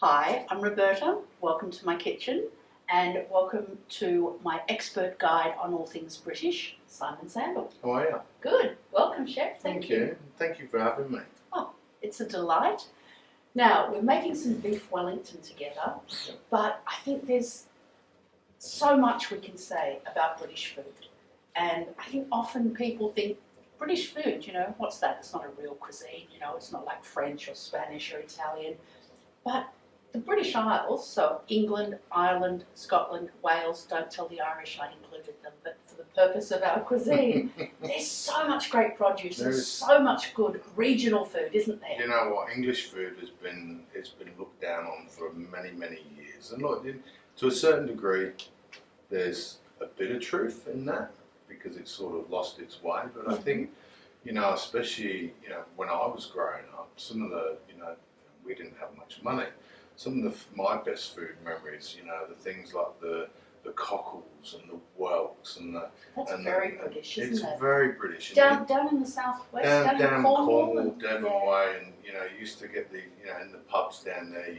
Hi, I'm Roberta. Welcome to my kitchen and welcome to my expert guide on all things British, Simon Sandall. How are you? Good. Welcome, Chef. Thank you. Thank you for having me. Oh, it's a delight. Now, we're making some beef Wellington together, but I think there's so much we can say about British food. And I think often people think, British food, what's that? It's not a real cuisine, it's not like French or Spanish or Italian. But the British Isles, so England, Ireland, Scotland, Wales, don't tell the Irish I included them, but for the purpose of our cuisine, there's so much great produce and so much good regional food, isn't there? You know what, English food has been looked down on for many, many years. And look, to a certain degree, there's a bit of truth in that because it's sort of lost its way. But I think, especially, when I was growing up, some of the, we didn't have much money. Some of my best food memories, the things like the cockles and the whelks and the... That's very British, isn't it? It's very British. Down in the southwest, down in Cornwall, Devon way, and you used to get the, in the pubs down there,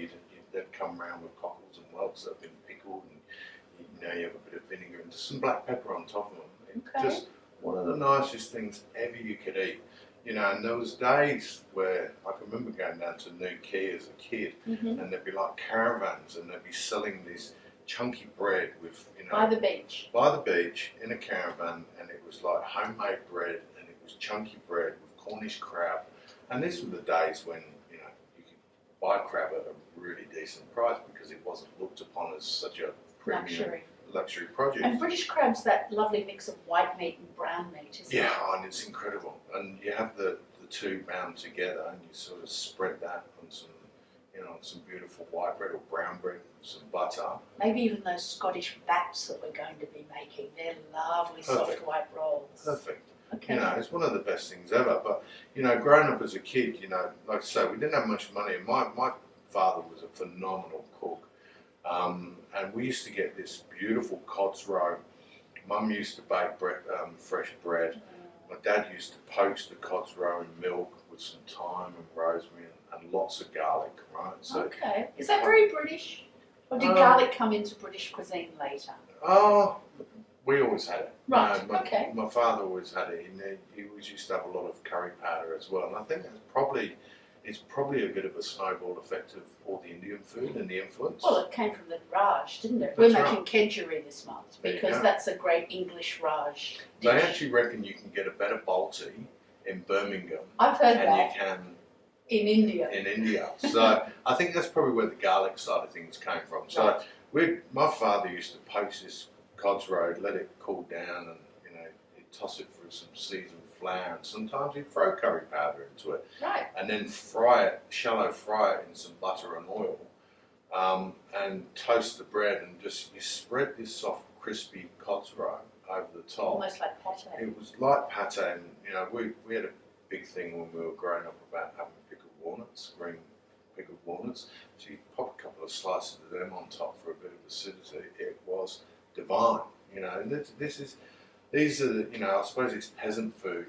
they'd come around with cockles and whelks that have been pickled, and you have a bit of vinegar and just some black pepper on top of them. Okay. Just one of the nicest things ever you could eat. And there was days where I can remember going down to New Quay as a kid, and there'd be like caravans, and they'd be selling this chunky bread with, by the beach. By the beach in a caravan, and it was like homemade bread, and it was chunky bread with Cornish crab. And these were the days when you could buy crab at a really decent price because it wasn't looked upon as such a premium luxury produce. And British crab's that lovely mix of white meat and brown meat, isn't it? Yeah, and it's incredible. And you have the two bound together, and you sort of spread that on some, some beautiful white bread or brown bread, some butter. Maybe even those Scottish baps that we're going to be making. They're lovely, soft white rolls. Perfect. Okay. It's one of the best things ever. But, growing up as a kid, like I say, we didn't have much money. And my father was a phenomenal cook. And we used to get this beautiful Codsworth. Mum used to bake bread, fresh bread. My dad used to poach the Codsworth in milk with some thyme and rosemary and lots of garlic, right? So okay. Is that very British? Or did garlic come into British cuisine later? Oh, we always had it. Right, okay. My father always had it. He always used to have a lot of curry powder as well. And I think it's probably a bit of a snowball effect of all the Indian food and the influence. Well, it came from the Raj, didn't it? That's We're making kedgeree this month because that's a great English Raj dish. They actually reckon you can get a better Balti in Birmingham. I've heard and that. You can in India. In India. So I think that's probably where the garlic side of things came from. So my father used to poach this Codsworth, let it cool down, and he'd toss it through some seasoned flour, and sometimes he'd throw curry powder into it. Right. And then shallow fry it in some butter and oil, and toast the bread, and you spread this soft, crispy Codsworth over the top. Almost like pate. It was like pate, and we had a big thing when we were growing up about having pickled walnuts, green pickled walnuts. So you pop a couple of slices of them on top for a bit of acidity. It was divine, And these are I suppose it's peasant food.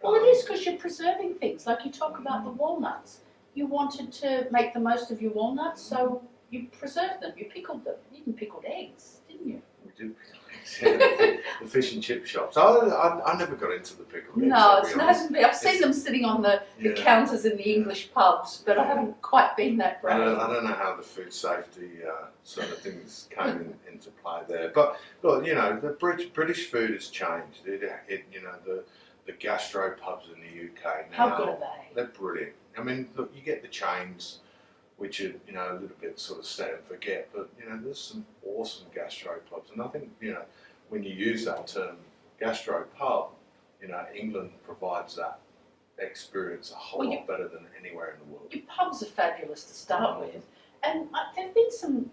Well, it is because you're preserving things. Like you talk about the walnuts. You wanted to make the most of your walnuts, so you preserved them. You pickled them. You even pickled eggs, didn't you? We did pickle eggs. Yeah, the fish and chip shops. I never got into the pickled eggs. No, it hasn't been. I've seen them sitting on the counters in the English pubs, but I haven't quite been that brave. I don't know how the food safety sort of things came into play there. But look, the British food has changed. The gastro pubs in the UK now. How good are they? They're brilliant. I mean, look, you get the chains, which are a little bit sort of set and forget, but there's some awesome gastro pubs, and I think when you use that term gastro pub, England provides that experience a whole lot better than anywhere in the world. Your pubs are fabulous to start with, and there've been some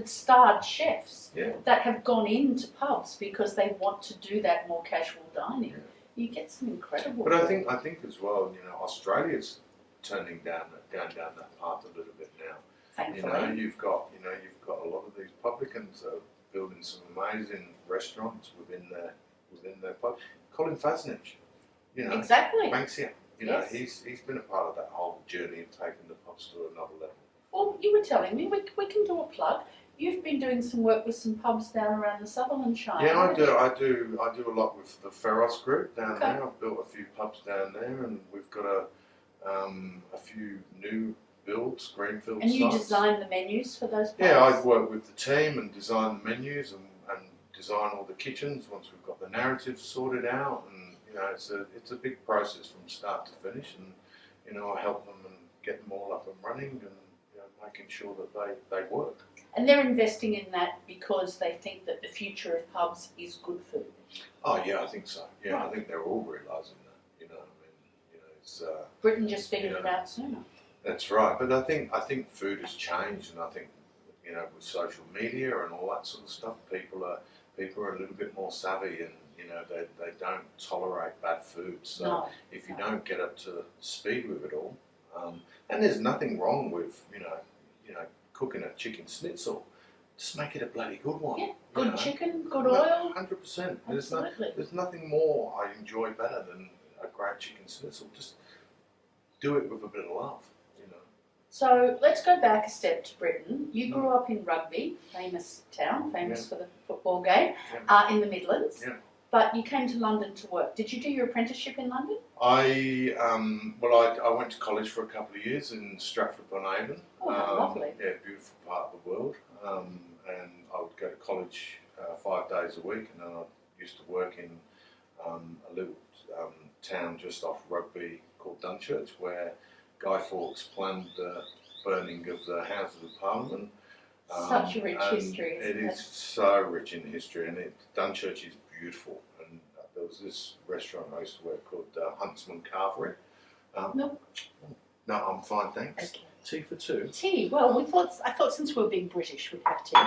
starred chefs that have gone into pubs because they want to do that more casual dining. Yeah. You get some incredible. But I think as well, Australia's going down that path a little bit now. Thankfully, you've got a lot of these publicans that are building some amazing restaurants within their pub. Colin Fazenich, exactly. Banksia, he's been a part of that whole journey of taking the pubs to another level. Well, you were telling me we can do a plug. You've been doing some work with some pubs down around the Sutherland Shire. Yeah, haven't you? I do a lot with the Pharos group down Okay. there. I've built a few pubs down there, and we've got a few new builds, greenfield And you sites. design the menus for those pubs? Yeah, I work with the team and design the menus and design all the kitchens once we've got the narrative sorted out. And you know, it's a big process from start to finish. And you know, I help them and get them all up and running, and you know, making sure that they work. And they're investing in that because they think that the future of pubs is good food. Oh yeah, I think so. Yeah, Right. I think they're all realising that. You know, I mean, you know, it's. Britain just figured Yeah. it out sooner. That's right, but I think food has changed, and I think you know with social media and all that sort of stuff, people are a little bit more savvy, and you know they don't tolerate bad food. So No. if you don't get up to speed with it all, and there's nothing wrong with you know cooking a chicken schnitzel, just make it a bloody good one. Yeah, you good know. chicken, good oil. 100%. Absolutely. There's nothing more I enjoy better than a great chicken schnitzel. Just do it with a bit of love. So let's go back a step to Britain. You grew up in Rugby, famous town, famous for the football game, in the Midlands. Yeah. But you came to London to work. Did you do your apprenticeship in London? I went to college for a couple of years in Stratford-upon-Avon. Oh, how lovely. Yeah, beautiful part of the world. And I would go to college 5 days a week, and then I used to work in a little town just off Rugby called Dunchurch, where Guy Fawkes planned the burning of the Houses of Parliament. Such a rich history, It isn't it? is so rich in history, and Dunchurch is beautiful. And there was this restaurant I used to work called Huntsman Carvery. No. No, I'm fine, thanks. Okay. Tea for two. Tea. Well, I thought since we were being British, we'd have tea.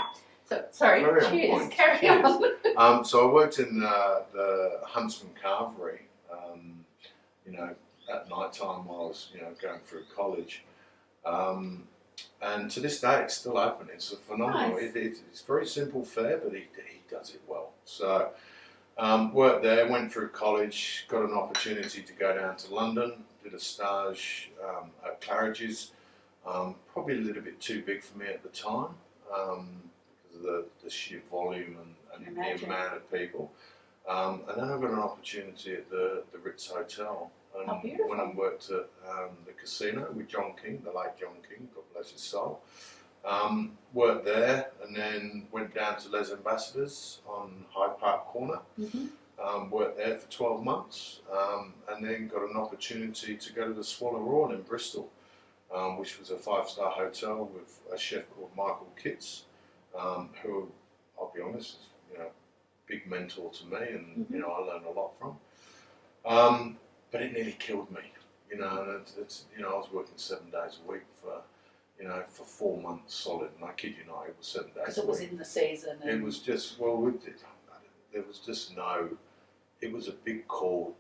So, sorry, Very on cheers. point. Carry Cheers. on. So I worked in the Huntsman Carvery, you know, at night time while I was, you know, going through college. And to this day, it's still open. It's a phenomenal. Nice. It's very simple fare, but he does it well. So worked there, went through college, got an opportunity to go down to London, did a stage at Claridge's. Probably a little bit too big for me at the time because of the sheer volume and the amount of people. And then I got an opportunity at the Ritz Hotel. And Oh, beautiful. when I worked at the casino with John King, the late John King, God bless his soul, worked there, and then went down to Les Ambassadors on Hyde Park Corner. Mm-hmm. Worked there for 12 months, and then got an opportunity to go to the Swallow Royal in Bristol, which was a 5-star hotel with a chef called Michael Kitts, who, I'll be honest, you know, big mentor to me, and you know, I learned a lot from. But it nearly killed me, you know. And it's you know, I was working 7 days a week for, you know, for 4 months solid, and I kid you not, it was 7 days. Because it was in the season. And It was just there was just no. It was a big call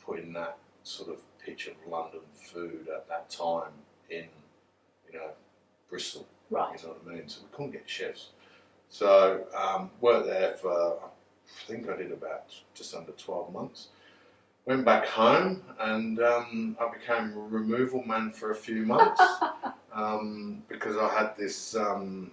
putting that sort of pitch of London food at that time in, you know, Bristol. Right. You know what I mean? So we couldn't get chefs. So worked there for, I think I did about just under 12 months. Went back home, and I became a removal man for a few months because I had this. I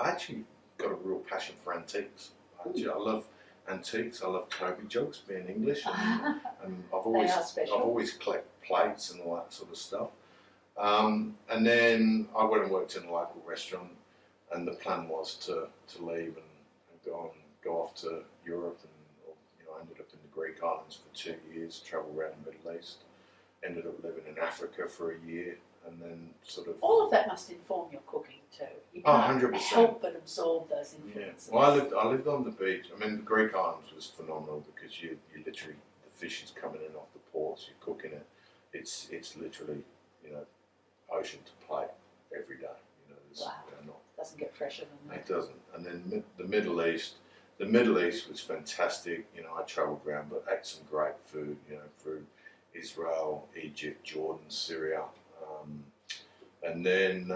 actually got a real passion for antiques. I love antiques. I love Toby jugs, being English, and I've always collected plates and all that sort of stuff. And then I went and worked in a local restaurant, and the plan was to leave and go off to Europe, and you know, I ended up in the Greek islands for 2 years, travel around the Middle East, ended up living in Africa for a year, and then sort of. All of that must inform your cooking too. You Oh, can't 100%. help but absorb those Yeah. influences. Well, I lived on the beach. I mean, the Greek islands was phenomenal because you literally, the fish is coming in off the ports, you're cooking it. It's literally, you know, ocean to plate every day. You know, there's, Wow. you know, Doesn't get fresher than that. it doesn't. And then the Middle East was fantastic. You know, I travelled around, but ate some great food. You know, through Israel, Egypt, Jordan, Syria, and then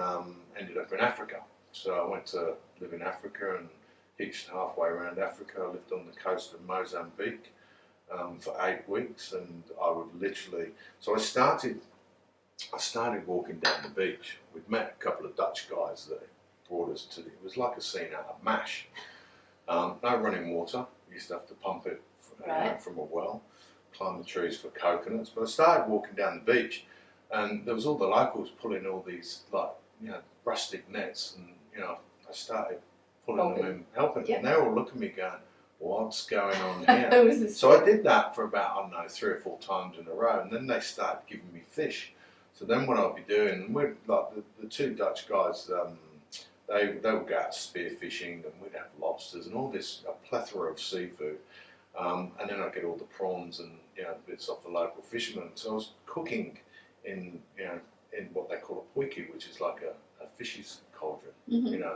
ended up in Africa. So I went to live in Africa and hitched halfway around Africa. I lived on the coast of Mozambique for 8 weeks, and I would literally. So I started I started walking down the beach. We'd met a couple of Dutch guys that brought us to, it was like a scene out of MASH. No running water. You used to have to pump it from a well, climb the trees for coconuts. But I started walking down the beach, and there was all the locals pulling all these rustic nets, and I started pulling them in, helping. And they were all looking at me going, "What's going on here?" So I did that for about, I don't know, 3 or 4 times in a row, and then they started giving me fish. So then what I'd be doing, and we'd, like the 2 Dutch guys, they would go out spearfishing, and we'd have lobsters and all this, a plethora of seafood. And then I'd get all the prawns and bits off the local fishermen. So I was cooking in what they call a puiki, which is like a fish's cauldron.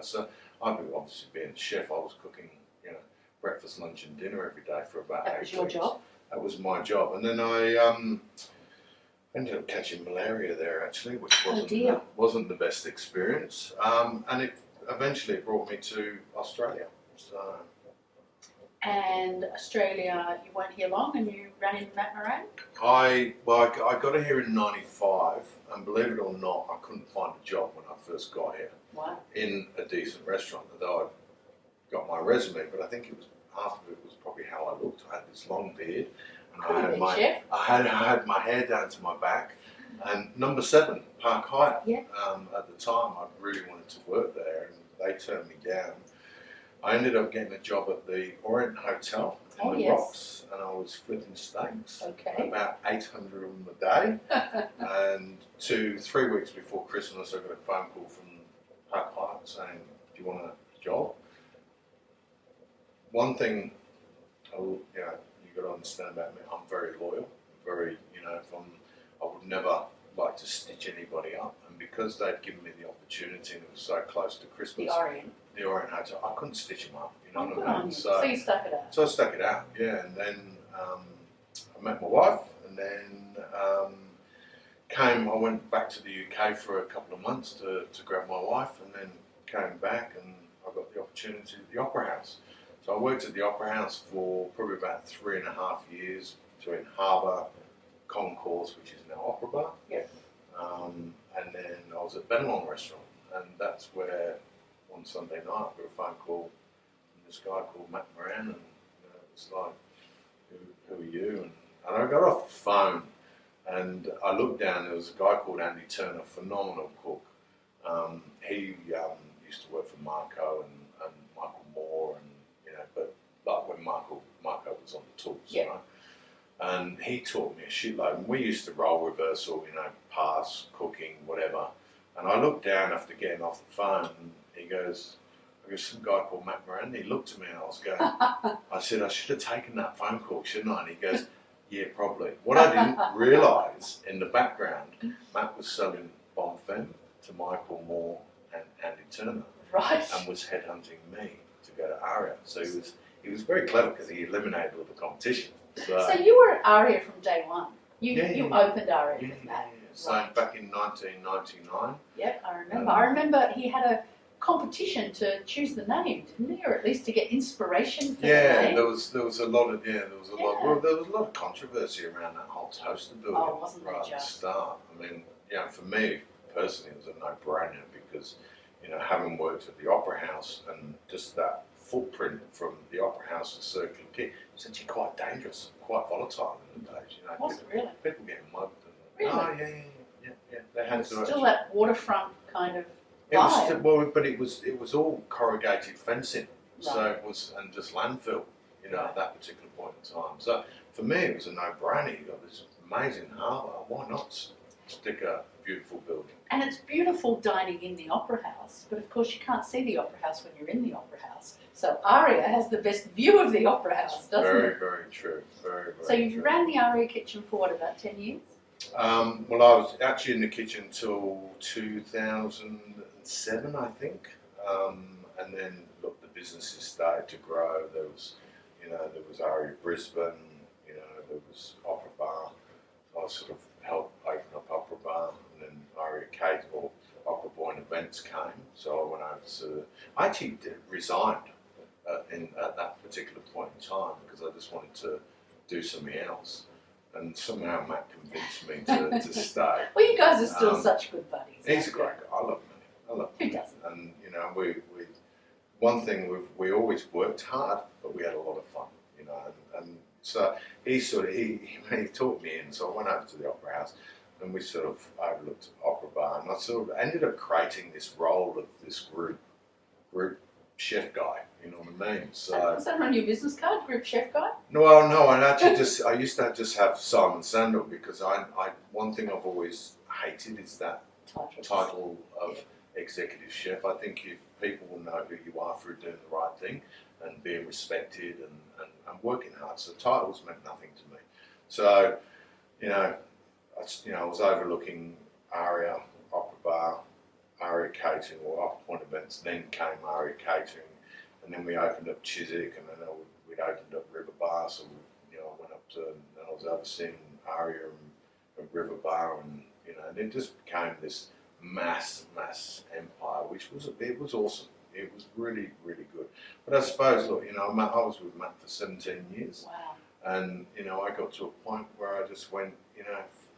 So I was obviously being a chef. I was cooking breakfast, lunch, and dinner every day for about 8 weeks. That was your job. That was my job, and then I ended up catching malaria there actually, which wasn't the best experience. And it eventually brought me to Australia. So. And Australia, you weren't here long, and you ran into Matt Moran? I got here in '95, and believe it or not, I couldn't find a job when I first got here. Wow. In a decent restaurant, although I got my resume, but I think it was half of it was probably how I looked. I had this long beard, and I had my hair down to my back, and number 7, Park Hyatt. Yeah. At the time, I really wanted to work there, and they turned me down. I ended up getting a job at the Orient Hotel in the Rocks, and I was flipping steaks. Okay. About 800 of them a day. And 2-3 weeks before Christmas, I got a phone call from Park Hyatt saying, "Do you want a job?" One thing, you got to understand about me, I'm very loyal. Very, I would never like to stitch anybody up. And because they'd given me the opportunity, and it was so close to Christmas. The Orient Hotel, I couldn't stitch them up, you know what I mean? So you stuck it out? So I stuck it out, yeah. And then I met my wife, and then I went back to the UK for a couple of months to grab my wife, and then came back, and I got the opportunity at the Opera House. So I worked at the Opera House for probably about 3.5 years between Harbour, Concourse, which is now Opera Bar. Yes. And then I was at Benelong Restaurant, and that's where one Sunday night I got a phone call from this guy called Matt Moran, and it's like, who are you? And I got off the phone, and I looked down. There was a guy called Andy Turner, phenomenal cook. He used to work for Marco and Michael Moore, and but like when Marco was on the tools, right? And he taught me a shitload. And we used to role reversal, pass, cooking, whatever. And I looked down after getting off the phone, and he goes, "There's some guy called Matt Moran." He looked at me, and I was going, I said, "I should have taken that phone call, shouldn't I?" And he goes, "Yeah, probably." What I didn't realise in the background, Matt was selling Bon Femme to Michael Moore and Andy Turner. Right. And was headhunting me to go to Aria. So he was very clever because he eliminated all the competition. So you were at Aria from day one. You opened Aria with Matt. So back in 1999. Yep, I remember. I remember he had a competition to choose the name, didn't he? Or at least to get inspiration for the name. there was a lot of well, there was a lot of controversy around that whole toaster building. Oh, wasn't there just? At the start. I mean, for me personally, it was a no-brainer because having worked at the Opera House and just that footprint from the Opera House to Circular Quay, it's actually quite dangerous, quite volatile in the days. Was it really? People getting mugged. Really? Oh, yeah. They had to still that waterfront kind of vibe. But it was all corrugated fencing, so it was, and just landfill, at that particular point in time. So for me, it was a no-brainer. You got this amazing harbour. Why not stick a beautiful building? And it's beautiful dining in the Opera House, but of course you can't see the Opera House when you're in the Opera House. So Aria has the best view of the Opera House, doesn't it? Very, very true. Very, very So you true. ran the Aria kitchen for what, about 10 years? Well, I was actually in the kitchen till 2007, I think. And then, look, the businesses started to grow. There was Aria Brisbane, there was Opera Bar. So I sort of helped open up Opera Bar, and then Aria Kate or Opera Boy and Events came. So I went over to, I actually resigned at that particular point in time because I just wanted to do something else. and somehow Matt convinced me to stay. Well, you guys are still such good buddies. He's a great guy. I love him. Who doesn't? And you know, we one thing we always worked hard, but we had a lot of fun. You know, and so he taught me in. So I went over to the Opera House, and we sort of overlooked Opera Bar, and I sort of ended up creating this role of this group chef guy. You know what I mean? So was that on your business card, group chef guy? no, I used to just have Simon Sandall because one thing I've always hated is that title of executive chef. I think if people will know who you are through doing the right thing and being respected and working hard. So titles meant nothing to me. So, I was overlooking Aria, Opera Bar, Aria Catering, or Upper Point Events, then came Aria Catering, and then we opened up Chiswick, and then we'd opened up River Bar, so I went up to, and I was overseeing Aria and River Bar, and and it just became this mass empire, which was awesome. It was really, really good. But I suppose, look, I was with Matt for 17 years. Wow. And, I got to a point where I just went,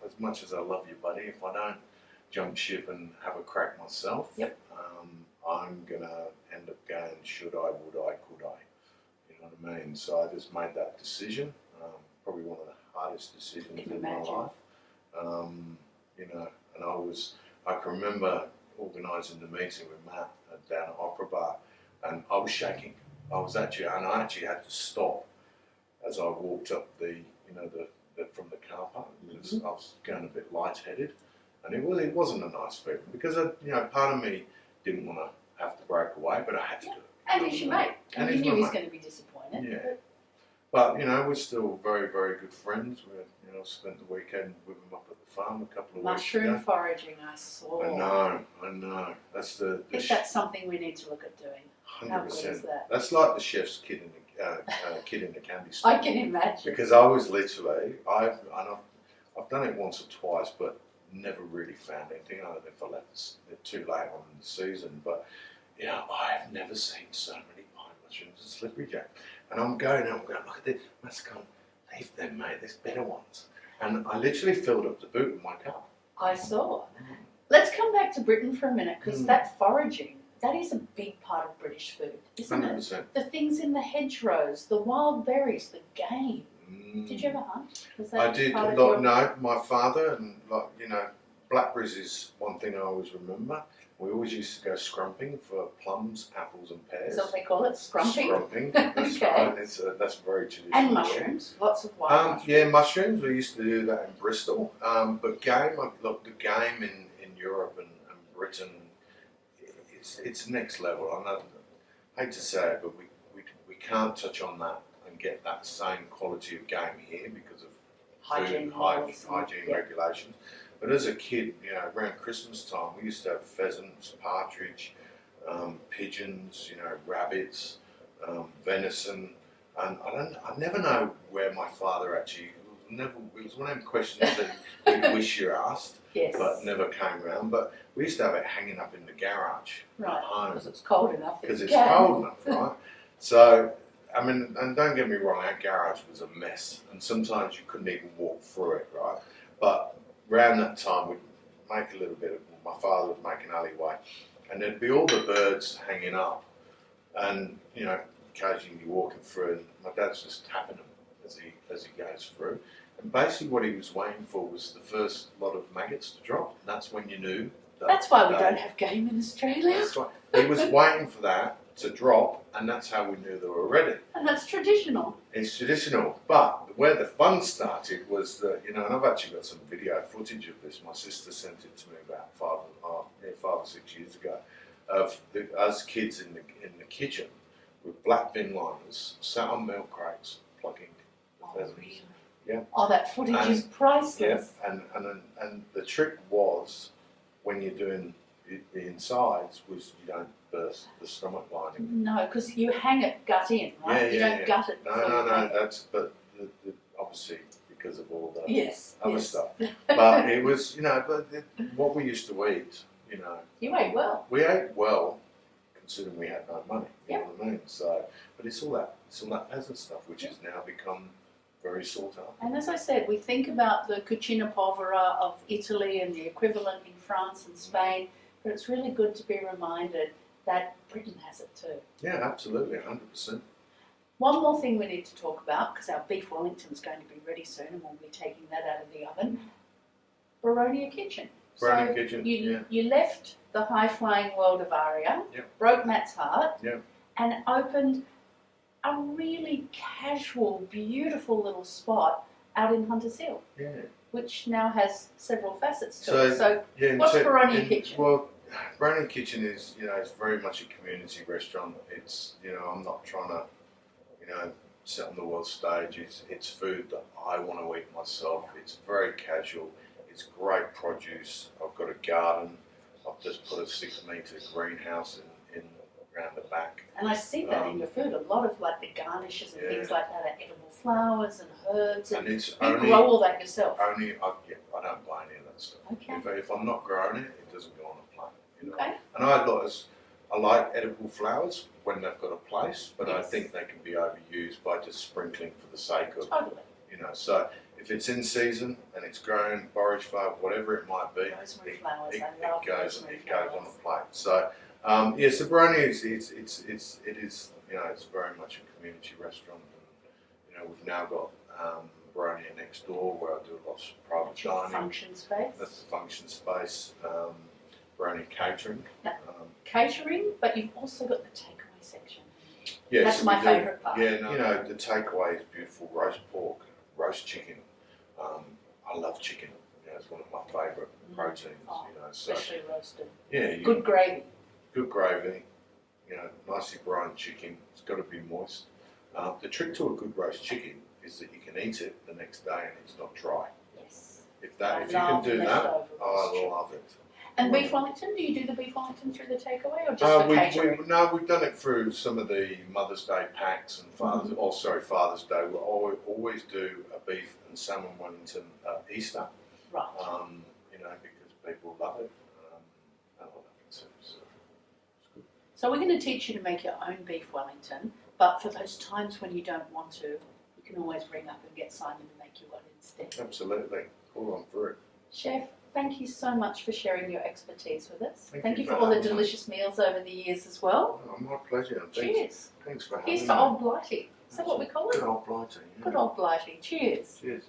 as much as I love you, buddy, if I don't jump ship and have a crack myself, yep. I'm going to end up going, should I, would I, could I? You know what I mean? So I just made that decision, probably one of the hardest decisions in my life. And I can remember organising the meeting with Matt down at Opera Bar, and I was shaking. I actually had to stop as I walked up from the car park because I was going a bit lightheaded, and it wasn't a nice feeling because part of me didn't want to have to break away, but I had to do it. And he's your mate, and you knew he was going to be disappointed. Yeah. But we're still very, very good friends. We spent the weekend with him up at the farm a couple of weeks ago. Mushroom foraging, I saw. I know. That's the. I think that's something we need to look at doing. 100%. How good is that? That's like the chef's kid in the candy store. I can imagine. Because I was literally, I've done it once or twice, but never really found anything. I don't know if I left it too late on in the season, but I've never seen so many pine mushrooms and slippery jack. And I'm going, look at this. Let's go, leave them, mate. There's better ones. And I literally filled up the boot with my car. I saw. Let's come back to Britain for a minute, because that foraging, that is a big part of British food, isn't 100%. it? The things in the hedgerows, the wild berries, the game. Did you ever hunt? Was that I did. part of No, my father, and blackberries is one thing I always remember. We always used to go scrumping for plums, apples, and pears. Is that what they call it? Scrumping? Scrumping, that's Okay. Right. That's very traditional. And mushrooms, lots of wild mushrooms. Yeah, mushrooms. We used to do that in Bristol. But game, look, the game in Europe and Britain, it's next level. I hate to say it, but we can't touch on that and get that same quality of game here because of hygiene regulations. But as a kid, around Christmas time, we used to have pheasants, partridge, pigeons, rabbits, venison, and I never know where my father actually. It was one of them questions that you wish you asked, yes. but never came around. But we used to have it hanging up in the garage at home because it's cold enough. Because it's cold enough, right? So, and don't get me wrong, our garage was a mess, and sometimes you couldn't even walk through it, right? But around that time, we'd make a little bit of, my father would make an alleyway, and there'd be all the birds hanging up, and, occasionally you're walking through, and my dad's just tapping them as he goes through. And basically what he was waiting for was the first lot of maggots to drop, and that's when you knew. That's why we don't have game in Australia. That's right. He was waiting for that to drop, and that's how we knew they were ready. And that's traditional. It's traditional, but where the fun started was that, and I've actually got some video footage of this. My sister sent it to me about 5 or 6 years ago, of us kids in the kitchen with black bin liners sat on milk crates plucking the pheasants. Really? Yeah. Oh, that footage is priceless. Yeah, and the trick was when you're doing the insides was you don't burst the stomach lining. No, because you hang it gut in, right? You don't gut it. No. That's obviously because of all the other stuff. But it was, what we used to eat, You ate well. We ate well, considering we had no money. You know what I mean? So, but it's all that peasant stuff, which has now become very sought after. And as I said, we think about the cucina povera of Italy and the equivalent in France and Spain, but it's really good to be reminded that Britain has it too. Yeah, absolutely, 100%. One more thing we need to talk about, because our beef Wellington's going to be ready soon and we'll be taking that out of the oven. Baronia Kitchen. Baronia Kitchen, You left the high-flying world of Aria, broke Matt's heart, and opened a really casual, beautiful little spot out in Hunters Hill, which now has several facets to it. So what's Baronia Kitchen? Well, Baronia Kitchen is, it's very much a community restaurant. It's, I'm not trying to, sit on the world stage. It's food that I want to eat myself. It's very casual. It's great produce. I've got a garden. I've just put a 6-metre greenhouse in around the back. And I see that in your food. A lot of like the garnishes and things like that are edible flowers and herbs. And it's you grow all that yourself. I don't buy any of that stuff. Okay. If I'm not growing it, it doesn't go on a plate. Okay. And I like edible flowers when they've got a place, but I think they can be overused by just sprinkling for the sake of. Totally. So if it's in season and it's grown, borage flower, whatever it might be, rosemary flowers. it goes on a plate. So so Baronia is it's very much a community restaurant, and we've now got Baronia next door where I do lots of private dining. Function space. That's the function space. Baronia catering. Catering, but you've also got the takeaway section. Yes, that's my favourite part. Yeah, the takeaway is beautiful. Roast pork, roast chicken. I love chicken. It's one of my favourite proteins. Especially roasted. Yeah. Good gravy. Good gravy. Nicely brined chicken. It's got to be moist. The trick to a good roast chicken is that you can eat it the next day and it's not dry. Yes. If you can do that, I love it. And beef Wellington, do you do the beef Wellington through the takeaway or just for catering? We've done it through some of the Mother's Day packs and Father's Day. We always do a beef and salmon Wellington at Easter. Right. Because people love it. I love it too. So it's good. So we're going to teach you to make your own beef Wellington, but for those times when you don't want to, you can always ring up and get Simon to make you one instead. Absolutely. Call on through. Chef, thank you so much for sharing your expertise with us. Thank you for all the delicious meals over the years as well. Oh, my pleasure. Cheers. Thanks for having me. Here's to Old Blighty. Is that what we call it? Good Old Blighty. Yeah. Good Old Blighty. Cheers. Cheers.